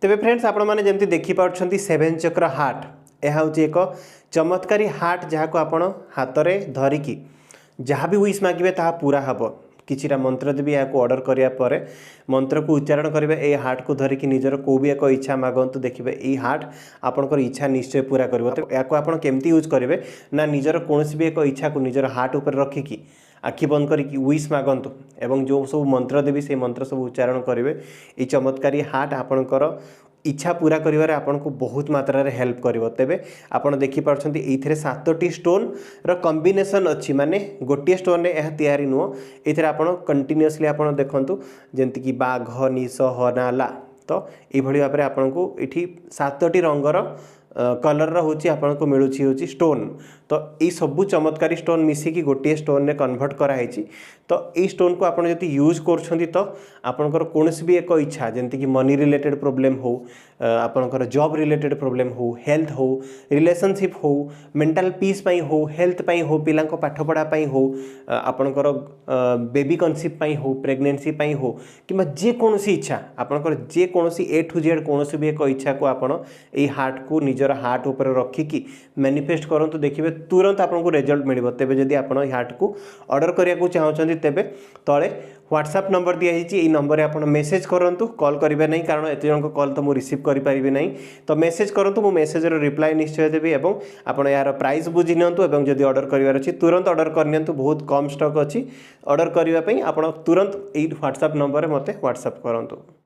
तेबे फ्रेंड्स आपण माने जेमती देखि पाउछंती सेवन चक्र हार्ट यह हूँ एक चमत्कारी हार्ट जहाँ को आपण हाथ में धरिकी जहाँ भी विश मागे ता पूरा हम किछिटा मंत्र देवी या ऑर्डर करिया परे मंत्र को उच्चारण करेंगे ए हार्ट को धरिकी निजर को भी एक इच्छा मागंतु देखिए ये हार्ट आपंकर इच्छा निश्चय पूरा कर या केमती यूज करेंगे ना निजर कौन भी एक इच्छा को निजर हार्ट उपर रखिकी आखि बंद करके विश मागंतु एवं जो सब मंत्र देवी से मंत्र सब उच्चारण करेंगे ये चमत्कारी हार्ट आपणकर इच्छा पूरा करिवारे आपन को बहुत मात्रा रे हेल्प करिवो। तेबे आपण देखि पारछंती एथिरे 7टी स्टोन रो कॉम्बिनेशन अछि माने गोटिए स्टोन रे एहा तयारी नुओ एथिरे आपण कंटिन्यूअसली आपण देखंतु जेंति कि बाघ निस हनाला तो ए भली भाबरे आपण को एठी 7टी रंगर कलर रो होची आपण को मिलुची होची स्टोन तो ये सबू चमत्कारी स्टोन मिसिकी गोटे स्टोन रे कन्वर्ट कराई तो ये स्टोन को आपन जति यूज करछंती तो आपनकर कोनोसी भी एक इच्छा जेंति कि मनी रिलेटेड प्रॉब्लम हो आपनकर जॉब रिलेटेड प्रॉब्लम हो हेल्थ हो रिलेशनशिप हो मेंटल पीस पई हो हेल्थ पई हो पिलांको पाठ पढ़ा पई हो आपनकर बेबी कन्सीव पई हो प्रेगनेंसी पई हो किबा जे कोनोसी इच्छा आपनकर जे कोनोसी ए टू जेड कोनोसी भी एक इच्छा को आपण ए हार्ट को निजर हार्ट ऊपर रखिकी मैनिफेस्ट करंतु देखिबे तुरंत आपको रिजल्ट मिल तेबे जदि आपण हार्ट को ऑर्डर करिया चाहते तेबे तले व्हाट्सएप नंबर दिया ये नंबर आप मेसेज करूँ कॉल करेंगे नहीं कारण एत जन कॉल तो मुझे रिसीव करें नहीं तो मेसेज करूँ मु मेसेज रिप्लाई निश्चय देवी और आप यार प्राइस बुझी नियंतु जदि ऑर्डर करार अच्छी तुरंत ऑर्डर करनियंतु बहुत कम स्टॉक अच्छी ऑर्डर करने आप तुरंत यही व्हाट्सएप नंबर मते व्हाट्सएप करूँ।